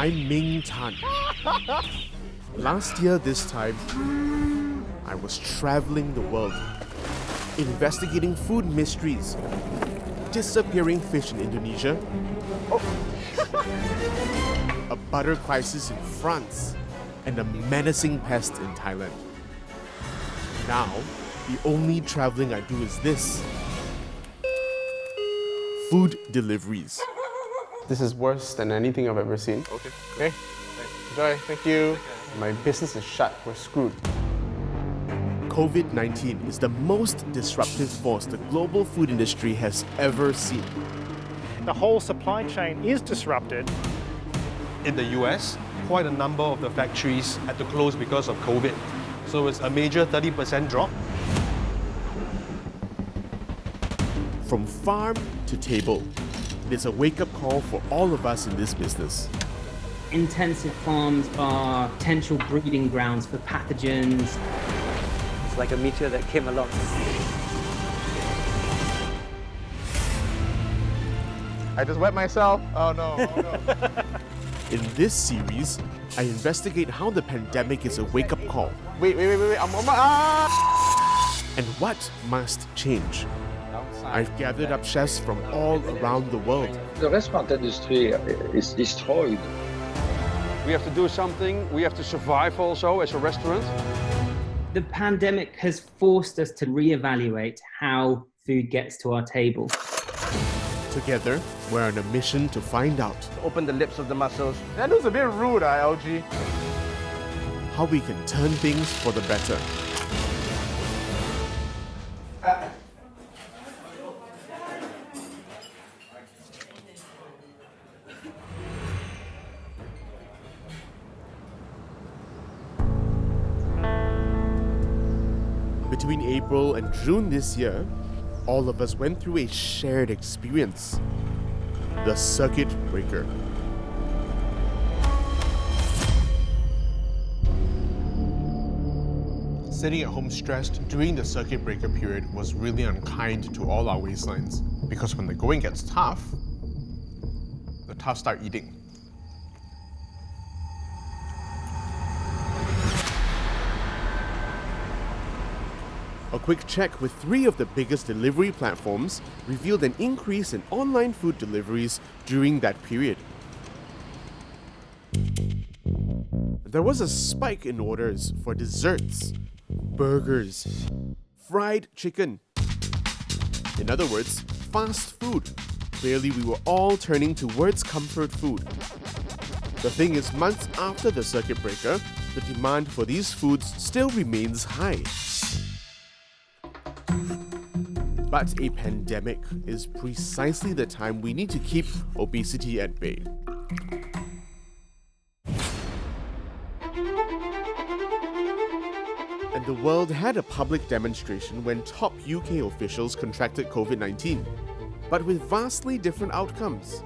I'm Ming Tan. Last year this time, I was traveling the world, investigating food mysteries, disappearing fish in Indonesia, a butter crisis in France, and a menacing pest in Thailand. Now, the only traveling I do is this: food deliveries. This is worse than anything I've ever seen. Okay. Enjoy. Thank you. My business is shut. We're screwed. COVID-19 is the most disruptive force the global food industry has ever seen. The whole supply chain is disrupted. In the US, quite a number of the factories had to close because of COVID. So it's a major 30% drop. From farm to table, it is a wake-up call for all of us in this business. Intensive farms are potential breeding grounds for pathogens. It's like a meteor that came along. I just wet myself. Oh no. In this series, I investigate how the pandemic is a wake-up call Wait. and what must change. I've gathered up chefs from all around the world. The restaurant industry is destroyed. We have to do something. We have to survive also as a restaurant. The pandemic has forced us to reevaluate how food gets to our table. Together, we're on a mission to find out Open the lips of the mussels. That was a bit rude, LG. how we can turn things for the better. Between April and June this year, all of us went through a shared experience: the circuit breaker. Sitting at home stressed during the circuit breaker period was really unkind to all our waistlines, because when the going gets tough, the tough start eating. A quick check with 3 of the biggest delivery platforms revealed an increase in online food deliveries during that period. There was a spike in orders for desserts, burgers, fried chicken. In other words, fast food. Clearly, we were all turning towards comfort food. The thing is, months after the circuit breaker, the demand for these foods still remains high. But a pandemic is precisely the time we need to keep obesity at bay. And the world had a public demonstration when top UK officials contracted COVID-19, but with vastly different outcomes.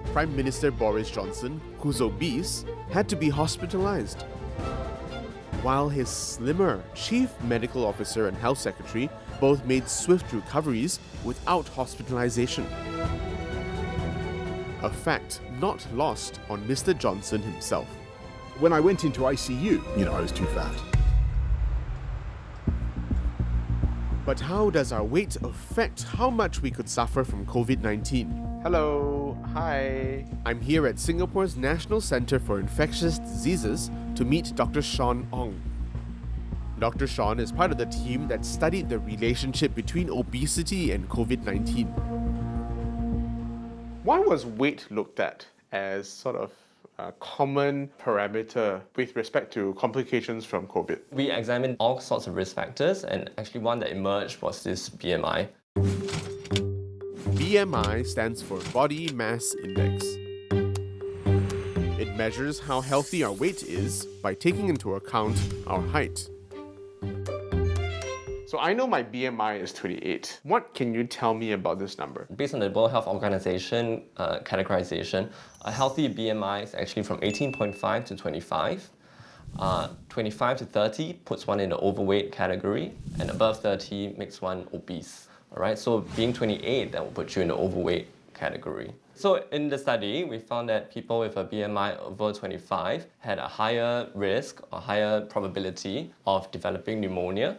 Prime Minister Boris Johnson, who's obese, had to be hospitalized, while his slimmer Chief Medical Officer and Health Secretary both made swift recoveries without hospitalization. A fact not lost on Mr. Johnson himself. When I went into ICU, I was too fat. But how does our weight affect how much we could suffer from COVID-19? Hello. Hi. I'm here at Singapore's National Centre for Infectious Diseases to meet Dr. Sean Ong. Dr. Sean is part of the team that studied the relationship between obesity and COVID-19. Why was weight looked at as sort of a common parameter with respect to complications from COVID? We examined all sorts of risk factors, and actually one that emerged was this BMI. BMI stands for Body Mass Index. It measures how healthy our weight is by taking into account our height. So I know my BMI is 28. What can you tell me about this number? Based on the World Health Organization categorization, a healthy BMI is actually from 18.5 to 25. 25 to 30 puts one in the overweight category, and above 30 makes one obese. All right, so being 28, that will put you in the overweight category. So in the study, we found that people with a BMI over 25 had a higher risk or higher probability of developing pneumonia,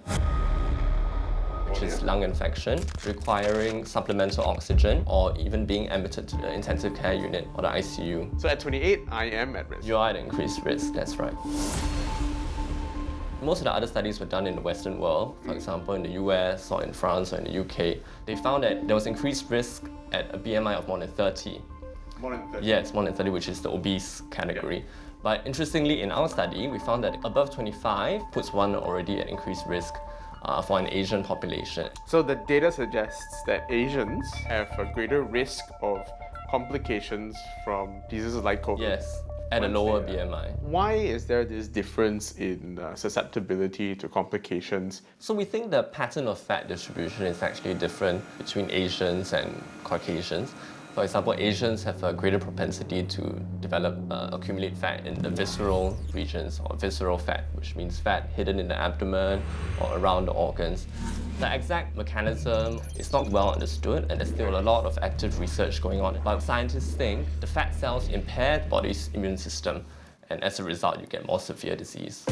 which is lung infection, requiring supplemental oxygen, or even being admitted to the intensive care unit or the ICU. So at 28, I am at risk. You are at increased risk, that's right. Most of the other studies were done in the Western world, for example in the US or in France or in the UK. They found that there was increased risk at a BMI of more than 30. More than 30? Yes, more than 30, which is the obese category. Yeah. But interestingly, in our study, we found that above 25 puts one already at increased risk for an Asian population. So the data suggests that Asians have a greater risk of complications from diseases like COVID. Yes, at a lower BMI. Why is there this difference in susceptibility to complications? So we think the pattern of fat distribution is actually different between Asians and Caucasians. For example, Asians have a greater propensity to develop accumulate fat in the visceral regions, or visceral fat, which means fat hidden in the abdomen or around the organs. The exact mechanism is not well understood, and there's still a lot of active research going on. But scientists think the fat cells impair the body's immune system, and as a result, you get more severe disease.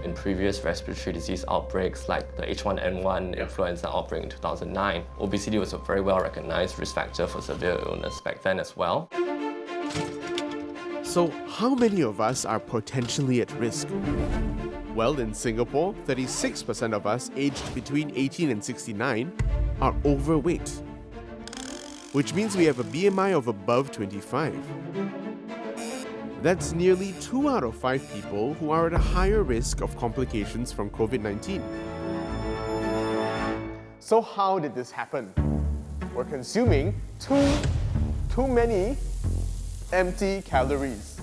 In previous respiratory disease outbreaks like the H1N1 influenza outbreak in 2009, obesity was a very well recognized risk factor for severe illness back then as well. So, how many of us are potentially at risk? Well, in Singapore, 36% of us aged between 18 and 69 are overweight, which means we have a BMI of above 25. That's nearly 2 out of 5 people who are at a higher risk of complications from COVID-19. So how did this happen? We're consuming too many empty calories.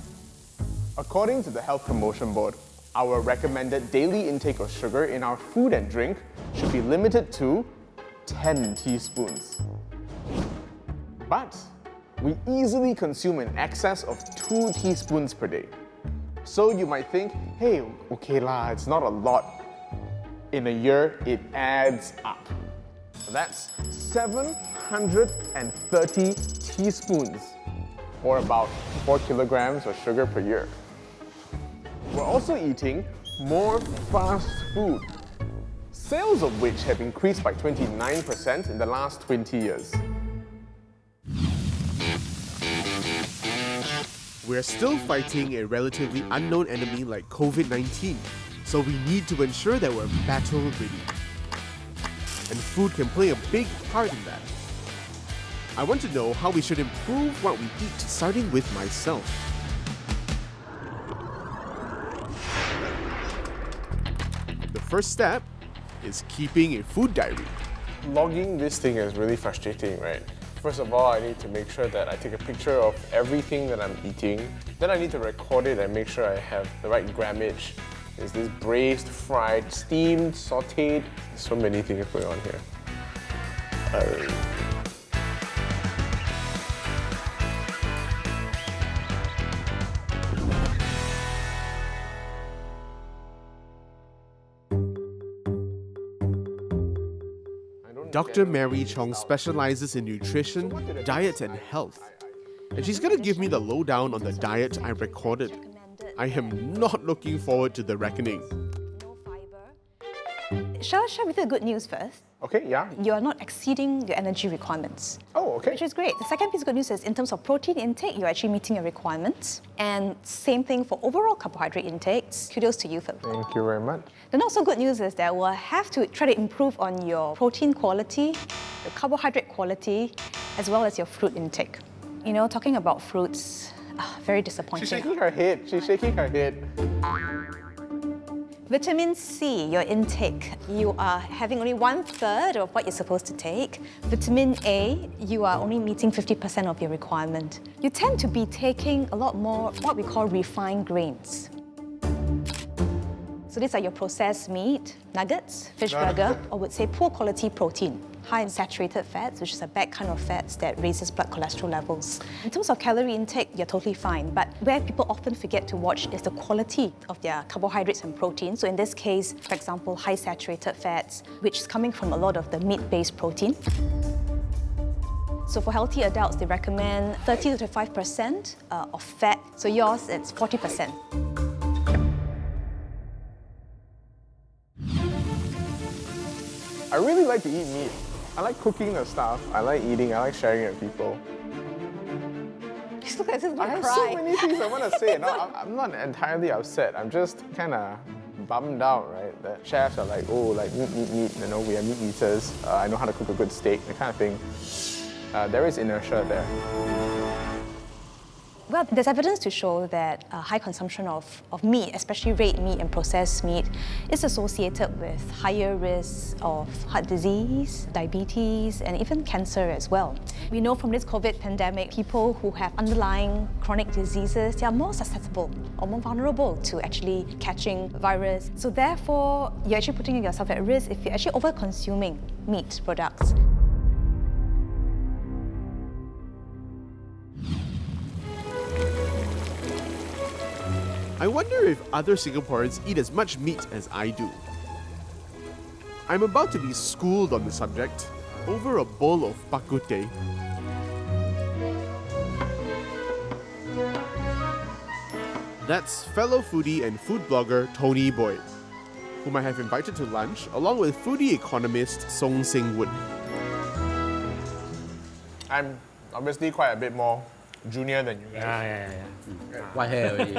According to the Health Promotion Board, our recommended daily intake of sugar in our food and drink should be limited to 10 teaspoons. But we easily consume an excess of 2 teaspoons per day. So you might think, hey, okay lah, it's not a lot. In a year, it adds up. That's 730 teaspoons, or about 4 kilograms of sugar per year. We're also eating more fast food, sales of which have increased by 29% in the last 20 years. We're still fighting a relatively unknown enemy like COVID-19, so we need to ensure that we're battle ready. And food can play a big part in that. I want to know how we should improve what we eat, starting with myself. The first step is keeping a food diary. Logging this thing is really frustrating, right? First of all, I need to make sure that I take a picture of everything that I'm eating. Then I need to record it and make sure I have the right grammage. Is this braised, fried, steamed, sauteed? There's so many things going on here. Dr. Mary Chong specializes in nutrition, diet, and health. And she's gonna give me the lowdown on the diet I recorded. I am not looking forward to the reckoning. Shall I share with you the good news first? Okay, yeah. You are not exceeding your energy requirements. Oh, okay. Which is great. The second piece of good news is in terms of protein intake, you're actually meeting your requirements. And same thing for overall carbohydrate intakes. Kudos to you, Phil. Thank you very much. The not so good news is that we'll have to try to improve on your protein quality, your carbohydrate quality, as well as your fruit intake. You know, talking about fruits, very disappointing. She's shaking her head. She's shaking her head. Vitamin C, your intake, you are having only 1/3 of what you're supposed to take. Vitamin A, you are only meeting 50% of your requirement. You tend to be taking a lot more what we call refined grains. So these are your processed meat, nuggets, fish burger, or would say poor quality protein. High in saturated fats, which is a bad kind of fats that raises blood cholesterol levels. In terms of calorie intake, you're totally fine. But where people often forget to watch is the quality of their carbohydrates and protein. So in this case, for example, high saturated fats, which is coming from a lot of the meat-based protein. So for healthy adults, they recommend 30 to 35% of fat. So yours, it's 40%. I really like to eat meat. I like cooking the stuff. I like eating. I like sharing it with people. You look like this is I gonna have cry. so many things I want to say. No, I'm not entirely upset. I'm just kind of bummed out, right? That chefs are like, oh, like meat. You know, we are meat eaters. I know how to cook a good steak, that kind of thing. There is inertia there. Well, there's evidence to show that high consumption of meat, especially red meat and processed meat, is associated with higher risks of heart disease, diabetes, and even cancer as well. We know from this COVID pandemic, people who have underlying chronic diseases, they are more susceptible or more vulnerable to actually catching virus. So therefore, you're actually putting yourself at risk if you're actually over-consuming meat products. I wonder if other Singaporeans eat as much meat as I do. I'm about to be schooled on the subject over a bowl of bak kut teh. That's fellow foodie and food blogger Tony Boyd, whom I have invited to lunch along with foodie economist Song Sing Woon. I'm obviously quite a bit more junior than you guys. Yeah. White hair already.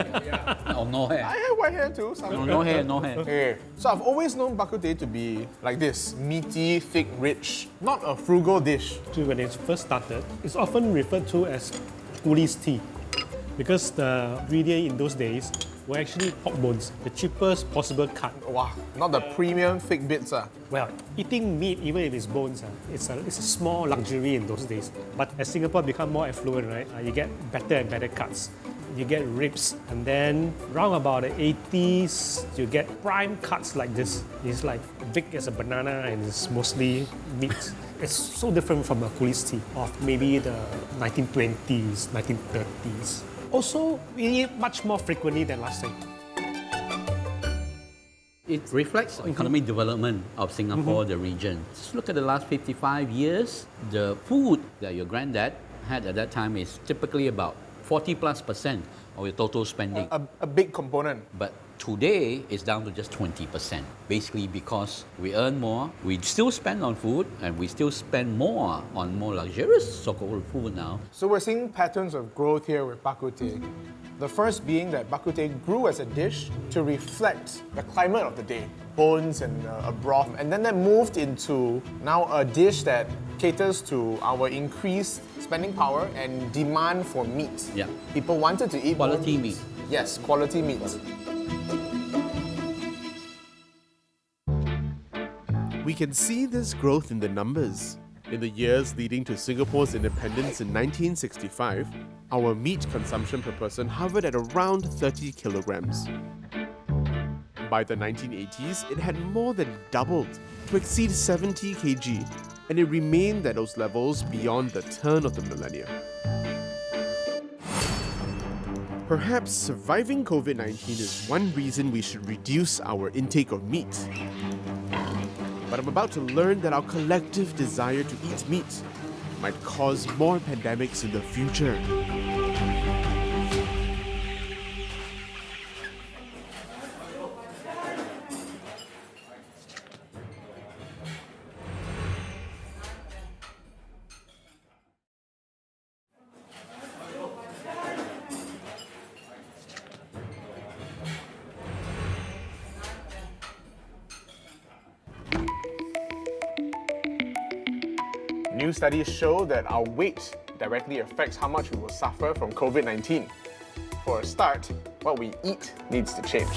Oh, no hair. I have white hair too. No hair. Okay. So I've always known bak kut teh to be like this, meaty, thick, rich, not a frugal dish. When it first started, it's often referred to as police tea because the ingredient in those days were actually pork bones, the cheapest possible cut. Wow, not the premium thick bits. Well, eating meat, even if it's bones, it's a small luxury in those days. But as Singapore become more affluent, right, you get better and better cuts. You get ribs, and then round about the 80s, you get prime cuts like this. It's like big as a banana and it's mostly meat. It's so different from the police tea of maybe the 1920s, 1930s. Also, we eat much more frequently than last time. It reflects economic development of Singapore, the region. Just look at the last 55 years. The food that your granddad had at that time is typically about 40+% of your total spending. A big component. But today, it's down to just 20%. Basically because we earn more, we still spend on food, and we still spend more on more luxurious so-called food now. So we're seeing patterns of growth here with bak kut teh. The first being that bak kut teh grew as a dish to reflect the climate of the day, bones and a broth, and then that moved into now a dish that caters to our increased spending power and demand for meat. Yeah. People wanted to eat quality more meat. Yes, quality meat. We can see this growth in the numbers. In the years leading to Singapore's independence in 1965, our meat consumption per person hovered at around 30 kilograms. By the 1980s, it had more than doubled to exceed 70 kg, and it remained at those levels beyond the turn of the millennium. Perhaps surviving COVID-19 is one reason we should reduce our intake of meat. But I'm about to learn that our collective desire to eat meat might cause more pandemics in the future. New studies show that our weight directly affects how much we will suffer from COVID-19. For a start, what we eat needs to change.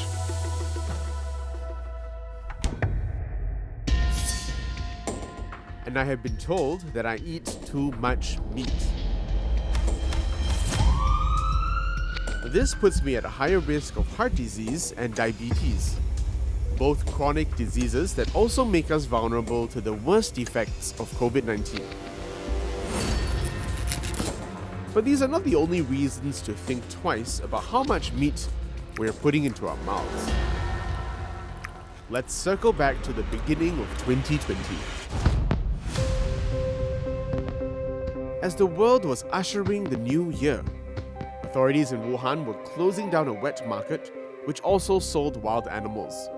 And I have been told that I eat too much meat. This puts me at a higher risk of heart disease and diabetes, both chronic diseases that also make us vulnerable to the worst effects of COVID-19. But these are not the only reasons to think twice about how much meat we're putting into our mouths. Let's circle back to the beginning of 2020. as the world was ushering the new year. Authorities in Wuhan were closing down a wet market, which also sold wild animals,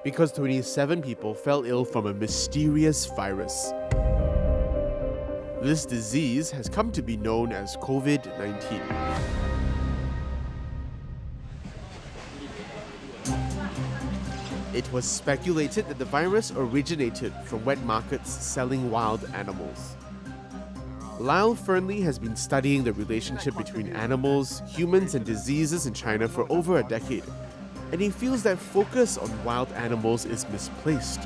because 27 people fell ill from a mysterious virus. This disease has come to be known as COVID-19. It was speculated that the virus originated from wet markets selling wild animals. Lyle Fernley has been studying the relationship between animals, humans, and diseases in China for over a decade, and he feels that focus on wild animals is misplaced.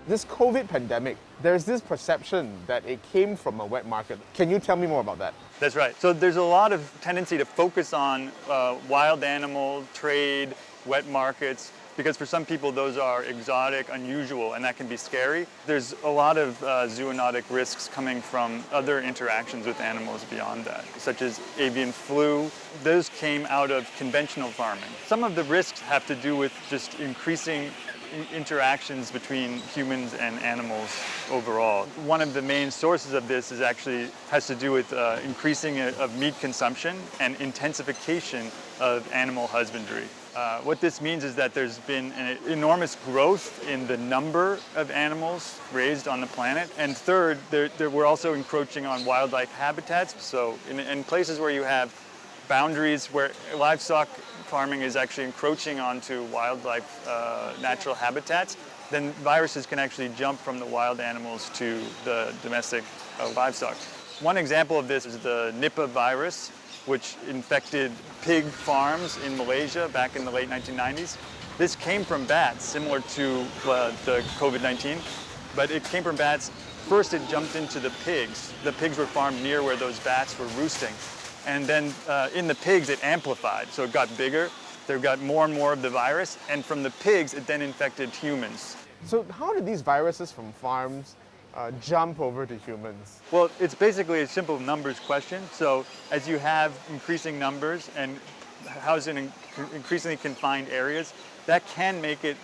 This COVID pandemic, there's this perception that it came from a wet market. Can you tell me more about that? That's right. So there's a lot of tendency to focus on wild animal trade, wet markets, because for some people those are exotic, unusual, and that can be scary. There's a lot of zoonotic risks coming from other interactions with animals beyond that, such as avian flu. Those came out of conventional farming. Some of the risks have to do with just increasing interactions between humans and animals overall. One of the main sources of this has to do with increasing of meat consumption and intensification of animal husbandry. What this means is that there's been an enormous growth in the number of animals raised on the planet. And third, we're also encroaching on wildlife habitats. So in places where you have boundaries where livestock farming is actually encroaching onto wildlife natural habitats, then viruses can actually jump from the wild animals to the domestic livestock. One example of this is the Nipah virus, which infected pig farms in Malaysia back in the late 1990s. This came from bats, similar to the COVID-19, but it came from bats. First, it jumped into the pigs. The pigs were farmed near where those bats were roosting. And then in the pigs, it amplified. So it got bigger. They got more and more of the virus. And from the pigs, it then infected humans. So how did these viruses from farms jump over to humans? Well, it's basically a simple numbers question. So as you have increasing numbers and housed in increasingly confined areas, that can make it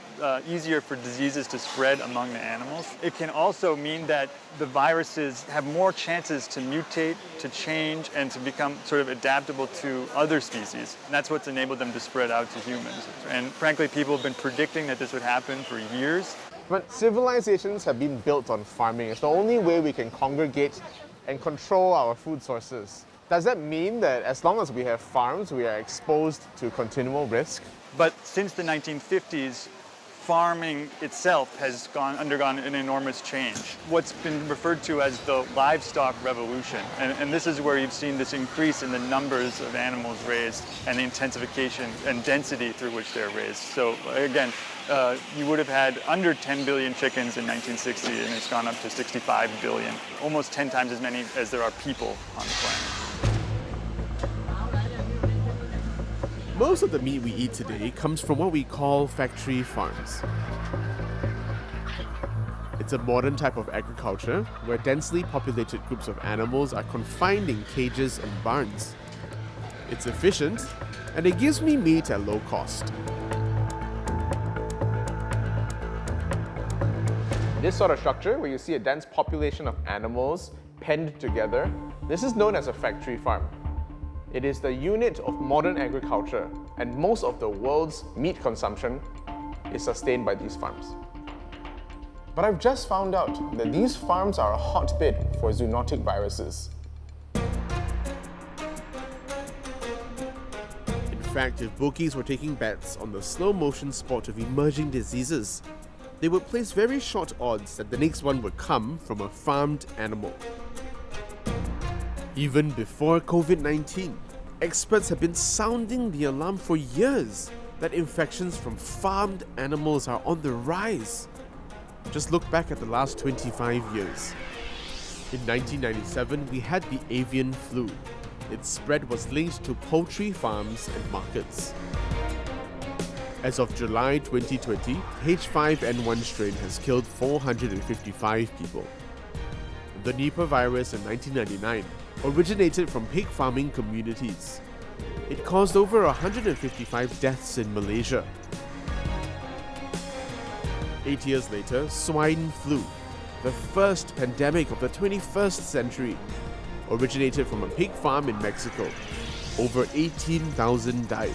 easier for diseases to spread among the animals. It can also mean that the viruses have more chances to mutate, to change, and to become sort of adaptable to other species. And that's what's enabled them to spread out to humans. And frankly, people have been predicting that this would happen for years. But civilizations have been built on farming. It's the only way we can congregate and control our food sources. Does that mean that as long as we have farms, we are exposed to continual risk? But since the 1950s, farming itself has undergone an enormous change. What's been referred to as the livestock revolution. And this is where you've seen this increase in the numbers of animals raised and the intensification and density through which they're raised. So again, you would have had under 10 billion chickens in 1960, and it's gone up to 65 billion, almost 10 times as many as there are people on the planet. Most of the meat we eat today comes from what we call factory farms. It's a modern type of agriculture where densely populated groups of animals are confined in cages and barns. It's efficient, and it gives me meat at low cost. This sort of structure, where you see a dense population of animals penned together, this is known as a factory farm. It is the unit of modern agriculture, and most of the world's meat consumption is sustained by these farms. But I've just found out that these farms are a hotbed for zoonotic viruses. In fact, if bookies were taking bets on the slow-motion sport of emerging diseases, they would place very short odds that the next one would come from a farmed animal. Even before COVID-19, experts have been sounding the alarm for years that infections from farmed animals are on the rise. Just look back at the last 25 years. In 1997, we had the avian flu. Its spread was linked to poultry farms and markets. As of July 2020, H5N1 strain has killed 455 people. The Nipah virus in 1999 originated from pig farming communities. It caused over 155 deaths in Malaysia. 8 years later, swine flu. the first pandemic of the 21st century, originated from a pig farm in Mexico. Over 18,000 died.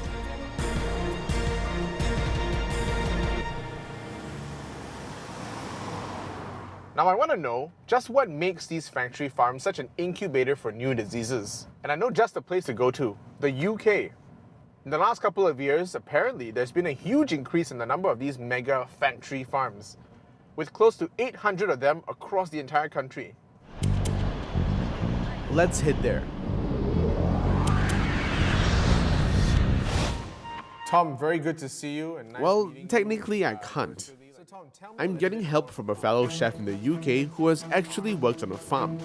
Now I want to know just what makes these factory farms such an incubator for new diseases. And I know just the place to go to, the UK. In the last couple of years, apparently there's been a huge increase in the number of these mega factory farms, with close to 800 of them across the entire country. Let's head there. Tom, very good to see you. And nice Well, meeting technically you. I can't. So Tom, tell me I'm getting help from a fellow chef in the UK who has actually worked on a farm.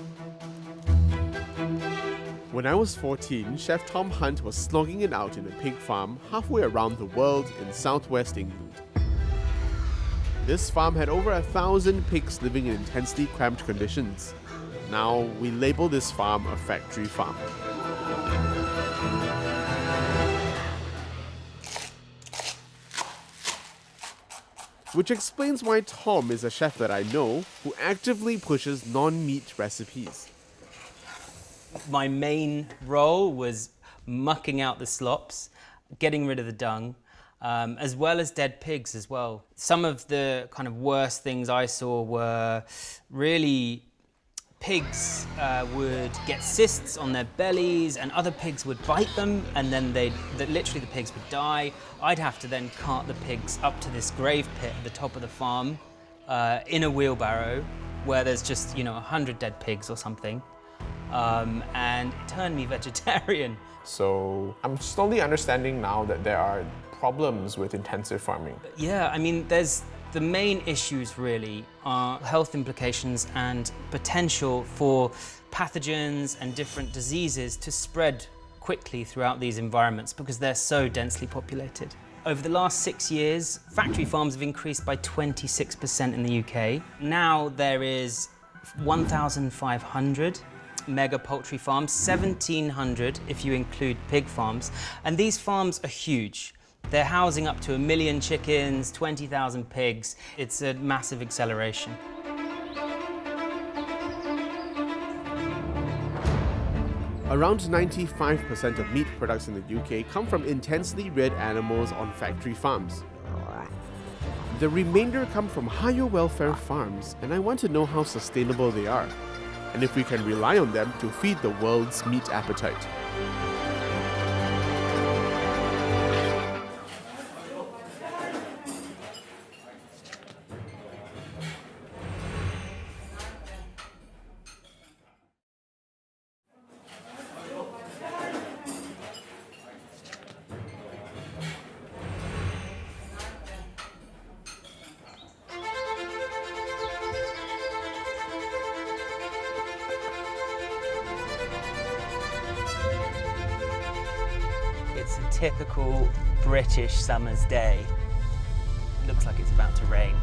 When I was 14, Chef Tom Hunt was slogging it out in a pig farm halfway around the world in southwest England. This farm had over 1,000 pigs living in intensely cramped conditions. Now, we label this farm a factory farm. Which explains why Tom is a chef that I know who actively pushes non-meat recipes. My main role was mucking out the slops, getting rid of the dung, as well as dead pigs as well. Some of the kind of worst things I saw were really pigs would get cysts on their bellies and other pigs would bite them and then literally the pigs would die. I'd have to then cart the pigs up to this grave pit at the top of the farm in a wheelbarrow where there's just, 100 dead pigs or something. And it turned me vegetarian. So I'm slowly understanding now that there are problems with intensive farming. Yeah, I mean, the main issues really are health implications and potential for pathogens and different diseases to spread quickly throughout these environments because they're so densely populated. Over the last 6 years, factory farms have increased by 26% in the UK. Now there is 1,500 mega poultry farms, 1,700 if you include pig farms, and these farms are huge. They're housing up to 1 million chickens, 20,000 pigs. It's a massive acceleration. Around 95% of meat products in the UK come from intensely reared animals on factory farms. The remainder come from higher welfare farms, and I want to know how sustainable they are, and if we can rely on them to feed the world's meat appetite. It's a typical British summer's day. It looks like it's about to rain,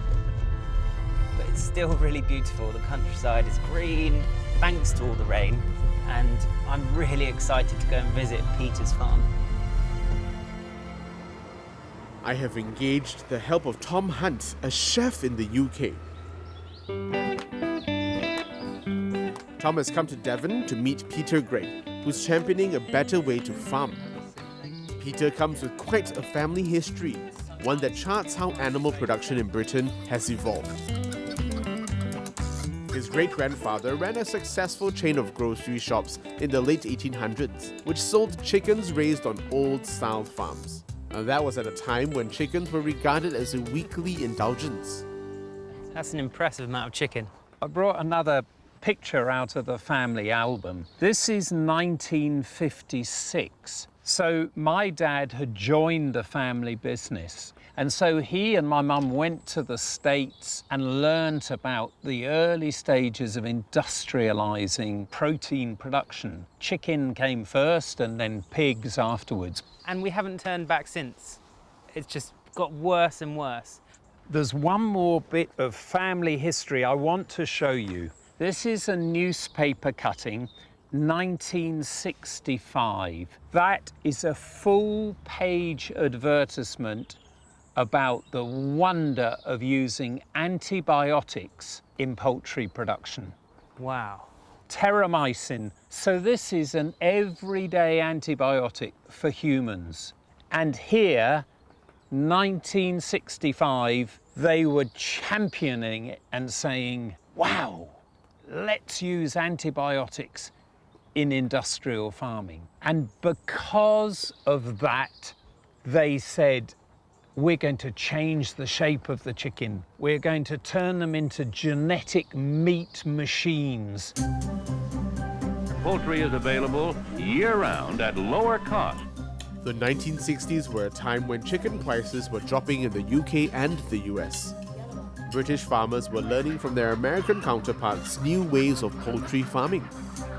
but it's still really beautiful. The countryside is green, thanks to all the rain, and I'm really excited to go and visit Peter's farm. I have engaged the help of Tom Hunt, a chef in the UK. Tom has come to Devon to meet Peter Gray, who's championing a better way to farm. Peter comes with quite a family history, one that charts how animal production in Britain has evolved. His great-grandfather ran a successful chain of grocery shops in the late 1800s, which sold chickens raised on old-style farms. And that was at a time when chickens were regarded as a weekly indulgence. That's an impressive amount of chicken. I brought another picture out of the family album. This is 1956. So my dad had joined the family business. And so he and my mum went to the States and learnt about the early stages of industrializing protein production. Chicken came first and then pigs afterwards. And we haven't turned back since. It's just got worse and worse. There's one more bit of family history I want to show you. This is a newspaper cutting, 1965. That is a full-page advertisement about the wonder of using antibiotics in poultry production. Wow. Terramycin. So this is an everyday antibiotic for humans. And here, 1965, they were championing it and saying, wow, let's use antibiotics in industrial farming. And because of that, they said, we're going to change the shape of the chicken. We're going to turn them into genetic meat machines. Poultry is available year-round at lower cost. The 1960s were a time when chicken prices were dropping in the UK and the US. British farmers were learning from their American counterparts new ways of poultry farming,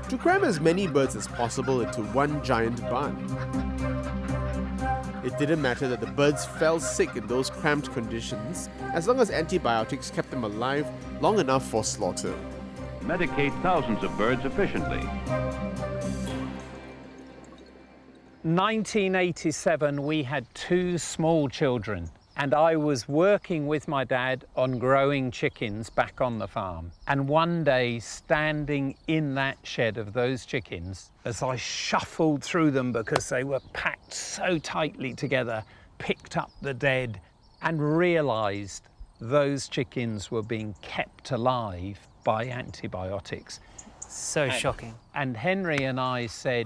to cram as many birds as possible into one giant barn. It didn't matter that the birds fell sick in those cramped conditions, as long as antibiotics kept them alive long enough for slaughter. Medicate thousands of birds efficiently. 1987, we had 2 small children, and I was working with my dad on growing chickens back on the farm. And one day, standing in that shed of those chickens, as I shuffled through them because they were packed so tightly together, picked up the dead and realized those chickens were being kept alive by antibiotics. So shocking. And Henry and I said,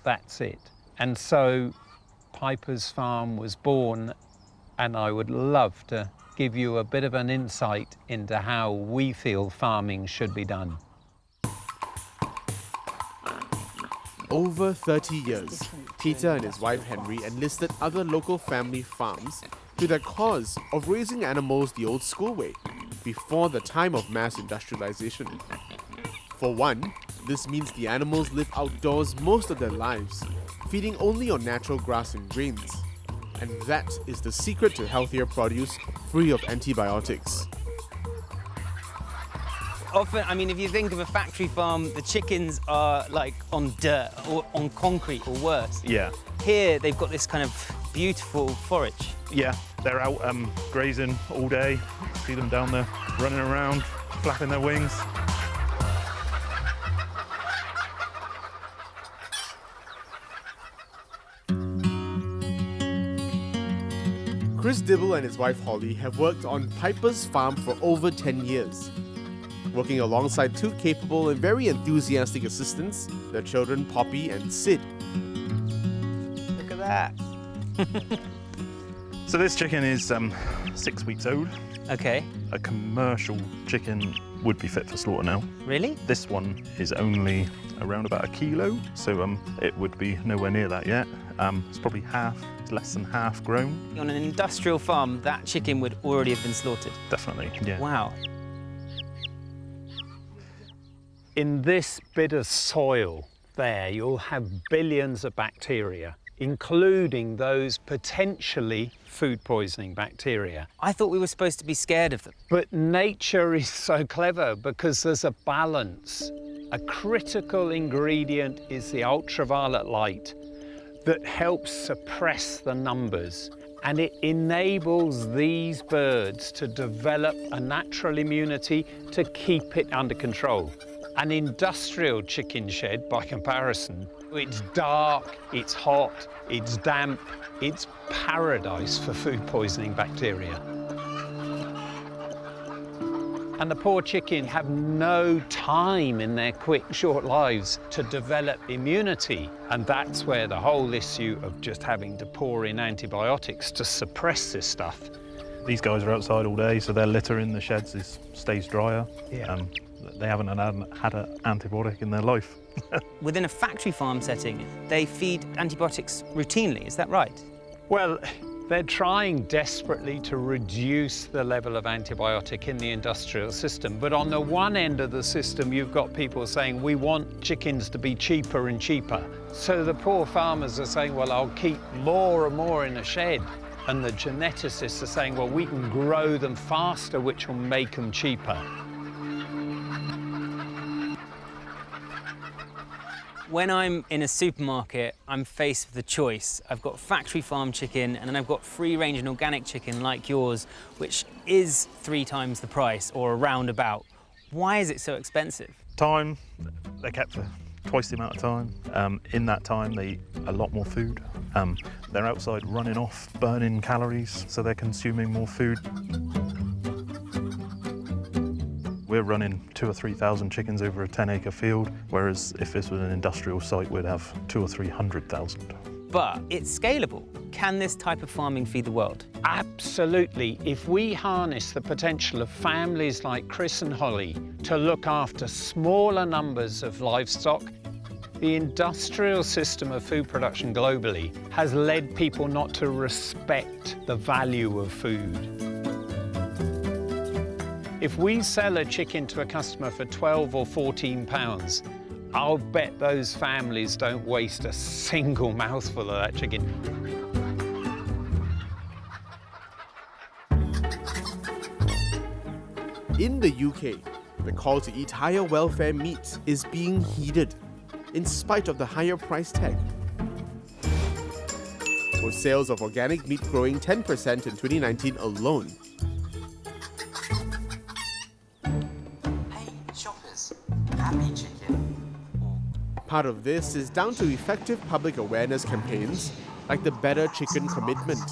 that's it. And so Piper's Farm was born, and I would love to give you a bit of an insight into how we feel farming should be done. Over 30 years, Peter and his wife Henry enlisted other local family farms to their cause of raising animals the old school way, before the time of mass industrialization. For one, this means the animals live outdoors most of their lives, feeding only on natural grass and grains. And that is the secret to healthier produce free of antibiotics. Often, I mean, if you think of a factory farm, the chickens are like on dirt or on concrete or worse. Yeah. Here, they've got this kind of beautiful forage. Yeah, they're out grazing all day. See them down there running around, flapping their wings. Chris Dibble and his wife Holly have worked on Piper's Farm for over 10 years. Working alongside 2 capable and very enthusiastic assistants, their children Poppy and Sid. Look at that. So this chicken is 6 weeks old. Okay. A commercial chicken would be fit for slaughter now. Really? This one is only around about 1 kilo, so it would be nowhere near that yet. It's probably less than half grown. On an industrial farm, that chicken would already have been slaughtered. Definitely, yeah. Wow. In this bit of soil there, you'll have billions of bacteria, including those potentially food poisoning bacteria. I thought we were supposed to be scared of them. But nature is so clever because there's a balance. A critical ingredient is the ultraviolet light that helps suppress the numbers, and it enables these birds to develop a natural immunity to keep it under control. An industrial chicken shed, by comparison, it's dark, it's hot, it's damp, it's paradise for food poisoning bacteria. And the poor chicken have no time in their quick, short lives to develop immunity. And that's where the whole issue of just having to pour in antibiotics to suppress this stuff. These guys are outside all day, so their litter in the sheds stays drier. Yeah. They haven't had an antibiotic in their life. Within a factory farm setting, they feed antibiotics routinely, is that right? Well, they're trying desperately to reduce the level of antibiotic in the industrial system. But on the one end of the system, you've got people saying, we want chickens to be cheaper and cheaper. So the poor farmers are saying, well, I'll keep more and more in a shed. And the geneticists are saying, well, we can grow them faster, which will make them cheaper. When I'm in a supermarket, I'm faced with a choice. I've got factory farm chicken and then I've got free-range and organic chicken like yours, which is 3 times the price or around about. Why is it so expensive? Time, they're kept for twice the amount of time. In that time, they eat a lot more food. They're outside running off, burning calories, so they're consuming more food. We're running 2,000 or 3,000 chickens over a 10-acre field, whereas if this was an industrial site, we'd have 200,000 or 300,000. But it's scalable. Can this type of farming feed the world? Absolutely. If we harness the potential of families like Chris and Holly to look after smaller numbers of livestock, the industrial system of food production globally has led people not to respect the value of food. If we sell a chicken to a customer for 12 or 14 pounds, I'll bet those families don't waste a single mouthful of that chicken. In the UK, the call to eat higher welfare meat is being heeded, in spite of the higher price tag. With sales of organic meat growing 10% in 2019 alone. Part of this is down to effective public awareness campaigns like the Better Chicken Commitment.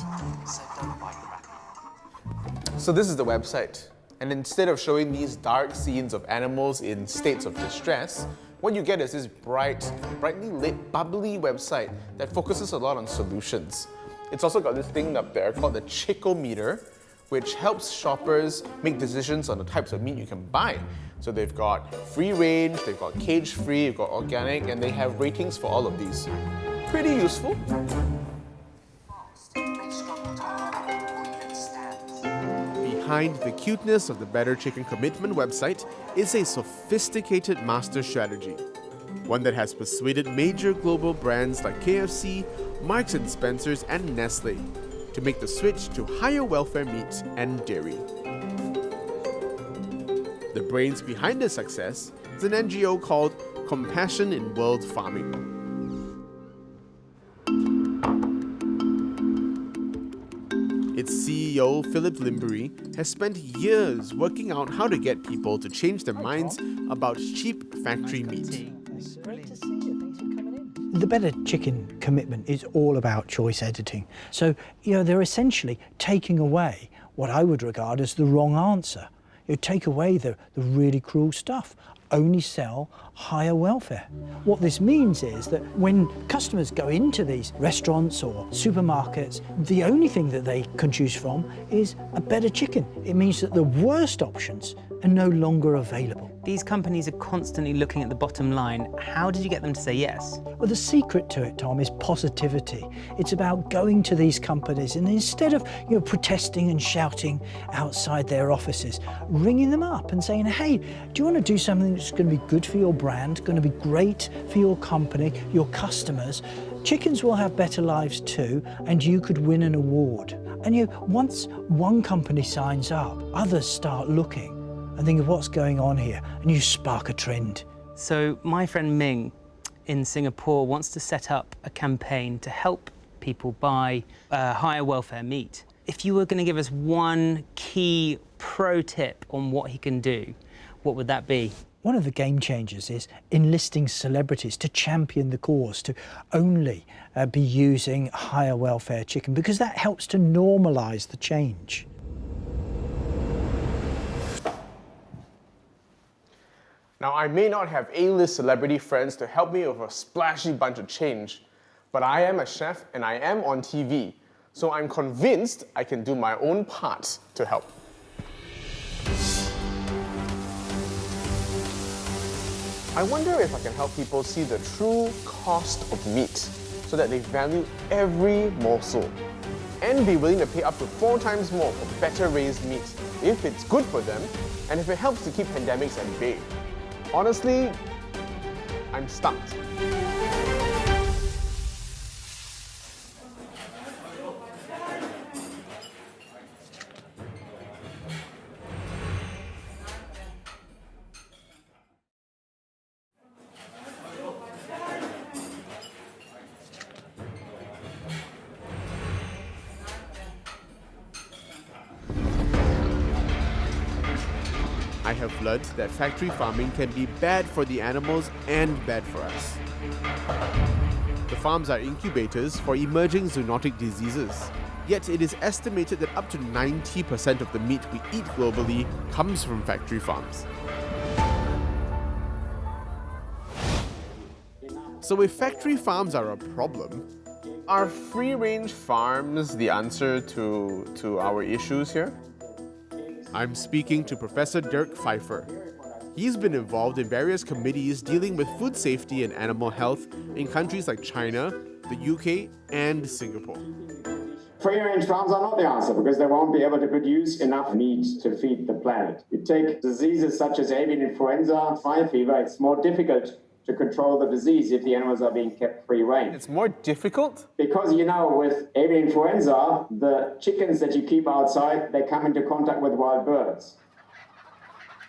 So this is the website. And instead of showing these dark scenes of animals in states of distress, what you get is this brightly lit, bubbly website that focuses a lot on solutions. It's also got this thing up there called the Chickometer, which helps shoppers make decisions on the types of meat you can buy. So they've got free range, they've got cage-free, they've got organic, and they have ratings for all of these. Pretty useful. Behind the cuteness of the Better Chicken Commitment website is a sophisticated master strategy. One that has persuaded major global brands like KFC, Marks & Spencer's, and Nestle to make the switch to higher welfare meat and dairy. The brains behind this success is an NGO called Compassion in World Farming. Its CEO, Philip Limbury, has spent years working out how to get people to change their minds about cheap factory meat. The Better Chicken Commitment is all about choice editing. So, they're essentially taking away what I would regard as the wrong answer. You take away the really cruel stuff, only sell higher welfare. What this means is that when customers go into these restaurants or supermarkets, the only thing that they can choose from is a better chicken. It means that the worst options are no longer available. These companies are constantly looking at the bottom line. How did you get them to say yes? Well, the secret to it, Tom, is positivity. It's about going to these companies and instead of protesting and shouting outside their offices, ringing them up and saying, hey, do you want to do something that's going to be good for your brand, going to be great for your company, your customers? Chickens will have better lives too, and you could win an award. And once one company signs up, others start looking and think of what's going on here, and you spark a trend. So my friend Ming in Singapore wants to set up a campaign to help people buy higher welfare meat. If you were going to give us one key pro tip on what he can do, what would that be? One of the game changers is enlisting celebrities to champion the cause, to only be using higher welfare chicken, because that helps to normalise the change. Now, I may not have A-list celebrity friends to help me with a splashy bunch of change, but I am a chef and I am on TV, so I'm convinced I can do my own part to help. I wonder if I can help people see the true cost of meat so that they value every morsel and be willing to pay up to 4 times more for better raised meat if it's good for them and if it helps to keep pandemics at bay. Honestly, I'm stumped. I have learned that factory farming can be bad for the animals and bad for us. The farms are incubators for emerging zoonotic diseases. Yet it is estimated that up to 90% of the meat we eat globally comes from factory farms. So if factory farms are a problem, are free-range farms the answer to our issues here? I'm speaking to Professor Dirk Pfeiffer. He's been involved in various committees dealing with food safety and animal health in countries like China, the UK, and Singapore. Free-range farms are not the answer because they won't be able to produce enough meat to feed the planet. You take diseases such as avian influenza, swine fever, it's more difficult to control the disease if the animals are being kept free range. It's more difficult? Because, with avian influenza, the chickens that you keep outside, they come into contact with wild birds.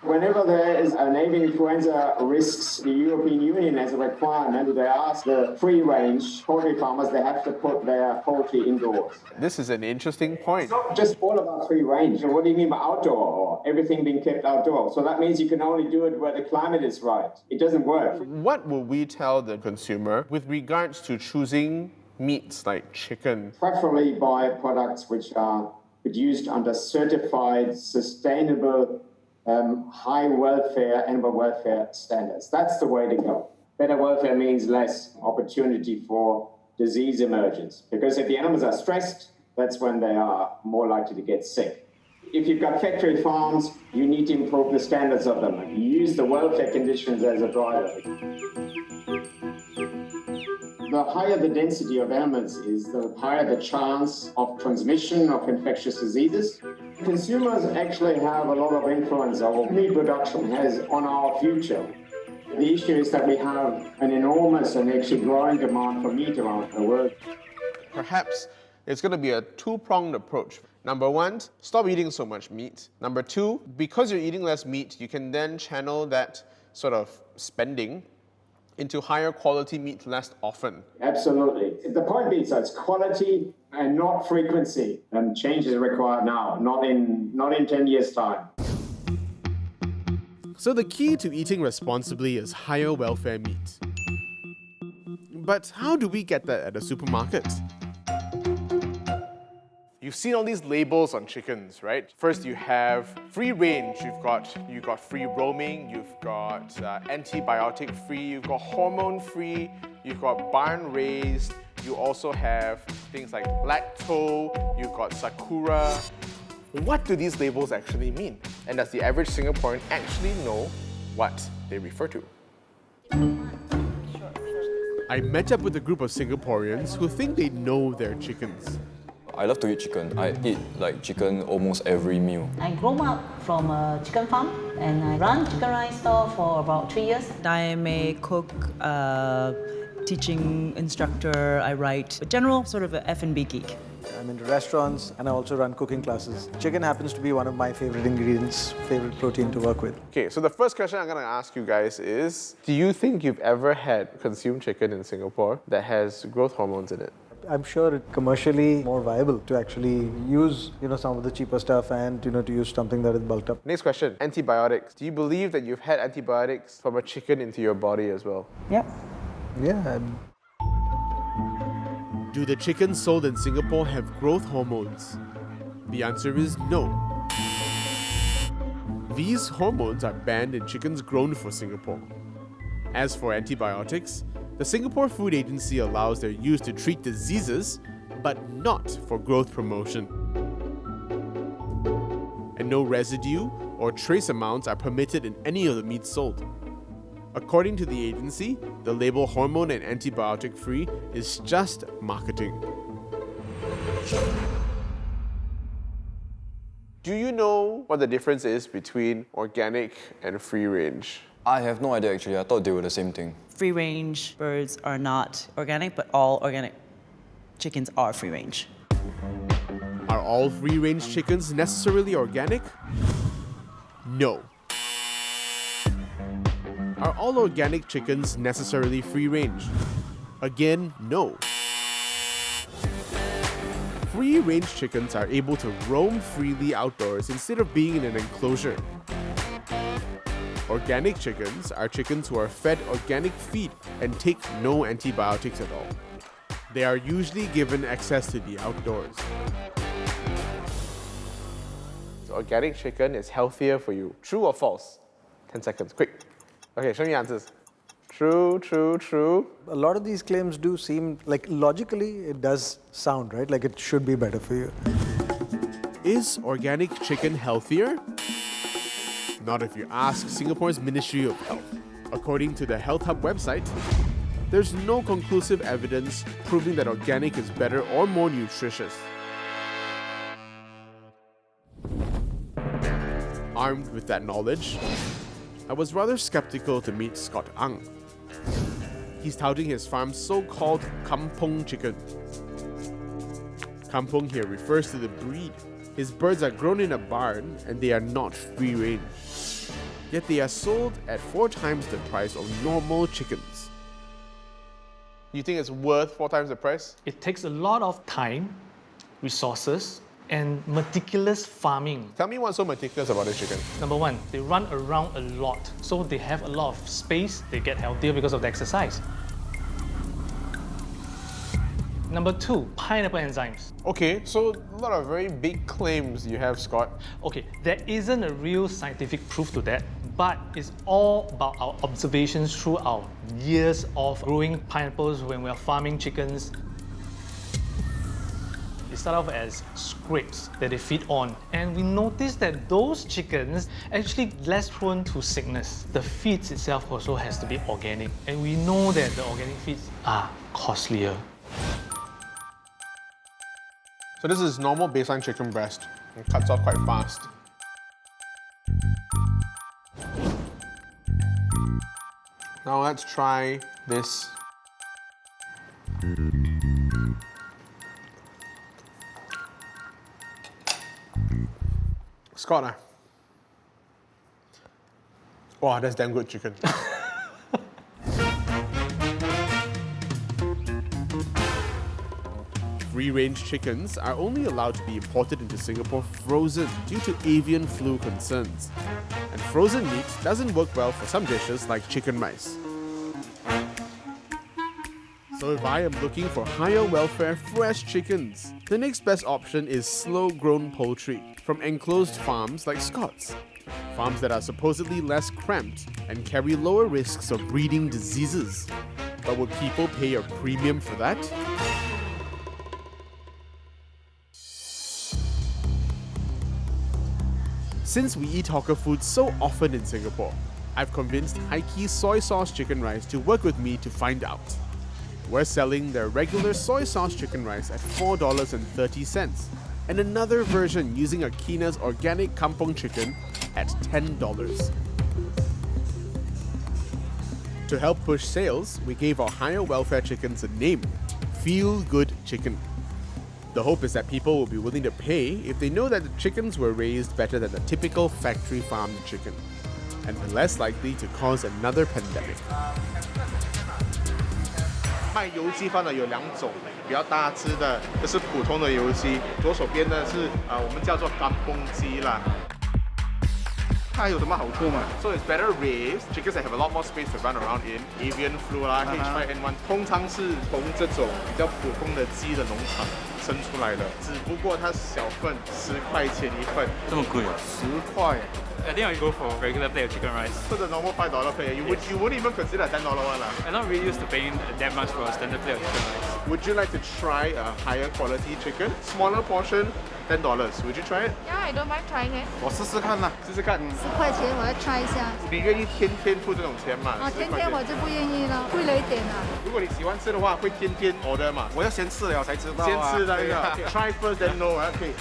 Whenever there is an avian influenza risks, the European Union as a requirement, they ask the free-range poultry farmers, they have to put their poultry indoors. This is an interesting point. It's not just all about free-range. What do you mean by outdoor or everything being kept outdoors? So that means you can only do it where the climate is right. It doesn't work. What will we tell the consumer with regards to choosing meats like chicken? Preferably buy products which are produced under certified, sustainable, high welfare, animal welfare standards. That's the way to go. Better welfare means less opportunity for disease emergence. Because if the animals are stressed, that's when they are more likely to get sick. If you've got factory farms, you need to improve the standards of them. You use the welfare conditions as a driver. The higher the density of elements is, the higher the chance of transmission of infectious diseases. Consumers actually have a lot of influence over what meat production has on our future. The issue is that we have an enormous and actually growing demand for meat around the world. Perhaps it's going to be a two-pronged approach. Number one, stop eating so much meat. Number two, because you're eating less meat, you can then channel that sort of spending into higher quality meat less often. Absolutely. The point being, so it's quality and not frequency. And change is required now, not in 10 years' time. So the key to eating responsibly is higher welfare meat. But how do we get that at a supermarket? You've seen all these labels on chickens, right? First you have free range, you've got free roaming, you've got antibiotic free, you've got hormone free, you've got barn raised, you also have things like lacto, you've got sakura. What do these labels actually mean? And does the average Singaporean actually know what they refer to? I met up with a group of Singaporeans who think they know their chickens. I love to eat chicken. I eat chicken almost every meal. I grew up from a chicken farm and I run chicken rice store for about 3 years. I am a cook, teaching instructor. I write a general sort of a F&B geek. I'm into restaurants and I also run cooking classes. Chicken happens to be one of my favorite ingredients, favorite protein to work with. Okay, so the first question I'm going to ask you guys is, do you think you've ever consumed chicken in Singapore that has growth hormones in it? I'm sure it's commercially more viable to actually use, some of the cheaper stuff and, to use something that is bulked up. Next question, antibiotics. Do you believe that you've had antibiotics from a chicken into your body as well? Yep. Yeah. Do the chickens sold in Singapore have growth hormones? The answer is no. These hormones are banned in chickens grown for Singapore. As for antibiotics, the Singapore Food Agency allows their use to treat diseases, but not for growth promotion. And no residue or trace amounts are permitted in any of the meat sold. According to the agency, the label hormone and antibiotic free is just marketing. Do you know what the difference is between organic and free range? I have no idea actually. I thought they were the same thing. Free-range birds are not organic, but all organic chickens are free-range. Are all free-range chickens necessarily organic? No. Are all organic chickens necessarily free-range? Again, no. Free-range chickens are able to roam freely outdoors instead of being in an enclosure. Organic chickens are chickens who are fed organic feed and take no antibiotics at all. They are usually given access to the outdoors. Organic chicken is healthier for you. True or false? 10 seconds, quick. Okay, show me answers. True, true, true. A lot of these claims do seem like logically it does sound right, like it should be better for you. Is organic chicken healthier? Not if you ask Singapore's Ministry of Health. According to the Health Hub website, there's no conclusive evidence proving that organic is better or more nutritious. Armed with that knowledge, I was rather skeptical to meet Scott Ang. He's touting his farm's so-called kampung chicken. Kampung here refers to the breed. His birds are grown in a barn and they are not free-range. Yet they are sold at 4 times the price of normal chickens. You think it's worth 4 times the price? It takes a lot of time, resources, and meticulous farming. Tell me what's so meticulous about this chicken. Number 1, they run around a lot, so they have a lot of space. They get healthier because of the exercise. Number 2, pineapple enzymes. Okay, so a lot of very big claims you have, Scott. Okay, there isn't a real scientific proof to that, but it's all about our observations through our years of growing pineapples when we are farming chickens. It started off as scrapes that they feed on, and we noticed that those chickens actually less prone to sickness. The feeds itself also has to be organic, and we know that the organic feeds are costlier. So this is normal baseline chicken breast. It cuts off quite fast. Now let's try this. Scott, wow, that's damn good chicken. Free-range chickens are only allowed to be imported into Singapore frozen due to avian flu concerns. And frozen meat doesn't work well for some dishes like chicken rice. So if I am looking for higher welfare fresh chickens, the next best option is slow-grown poultry from enclosed farms like Scott's. Farms that are supposedly less cramped and carry lower risks of breeding diseases. But would people pay a premium for that? Since we eat hawker food so often in Singapore, I've convinced Haiki's soy sauce chicken rice to work with me to find out. We're selling their regular soy sauce chicken rice at $4.30 and another version using Akina's organic kampung chicken at $10. To help push sales, we gave our higher welfare chickens a name, Feel Good Chicken. The hope is that people will be willing to pay if they know that the chickens were raised better than the typical factory farmed chicken, and are less likely to cause another pandemic. 卖油鸡饭的有2种，比较大只的这是普通的油鸡，左手边的是我们叫做kampung鸡啦。它有什么好处吗？ So it's better raised, chickens that have a lot more space to run around in, avian flu 啦、H5N1， 通常是从这种比较普通的鸡的农场生出来的，只不过它小份，10块钱一份。这么贵啊？10块。I think I go for regular plate of chicken rice. So the normal $5 plate, you wouldn't even consider a $10 one lah. I'm not really used to paying that much for a standard plate of chicken rice. Would you like to try a higher quality chicken? Smaller portion, $10. Would you try it? Yeah, I don't mind trying it. 我试试看啦，试试看。10块钱我要 try 一下。你愿意天天付这种钱吗？天天我就不愿意了，贵了一点啊。如果你喜欢吃的话，会天天 order 嘛？我要先吃了才知道啊。先吃那个 ，try first then know. Okay.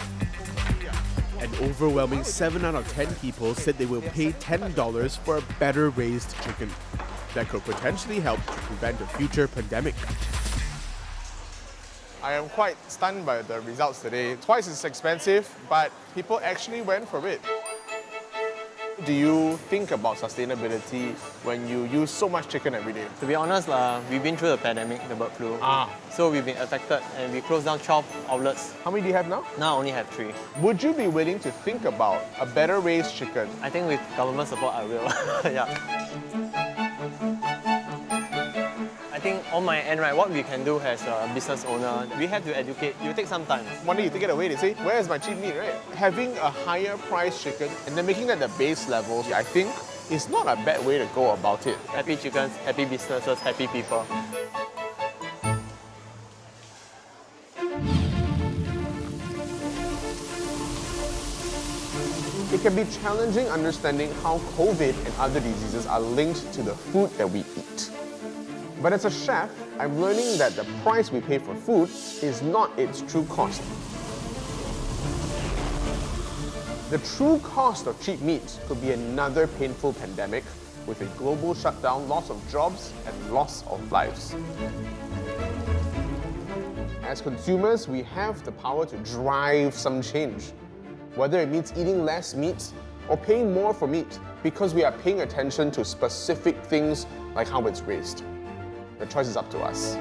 An overwhelming 7 out of 10 people said they will pay $10 for a better raised chicken. That could potentially help to prevent a future pandemic. I am quite stunned by the results today. Twice as expensive, but people actually went for it. do you think about sustainability when you use so much chicken every day? To be honest, we've been through the pandemic, the bird flu. So we've been affected and we closed down 12 outlets. How many do you have now? Now I only have 3. Would you be willing to think about a better raised chicken? I think with government support, I will. Yeah. I think on my end, right, what we can do as a business owner, we have to educate. It will take some time. One day you take it away, they say, where's my cheap meat, right? Having a higher priced chicken and then making that the base level, I think, is not a bad way to go about it. Happy chickens, happy businesses, happy people. It can be challenging understanding how COVID and other diseases are linked to the food that we eat. But as a chef, I'm learning that the price we pay for food is not its true cost. The true cost of cheap meat could be another painful pandemic with a global shutdown, loss of jobs, and loss of lives. As consumers, we have the power to drive some change, whether it means eating less meat or paying more for meat, because we are paying attention to specific things like how it's raised. The choice is up to us.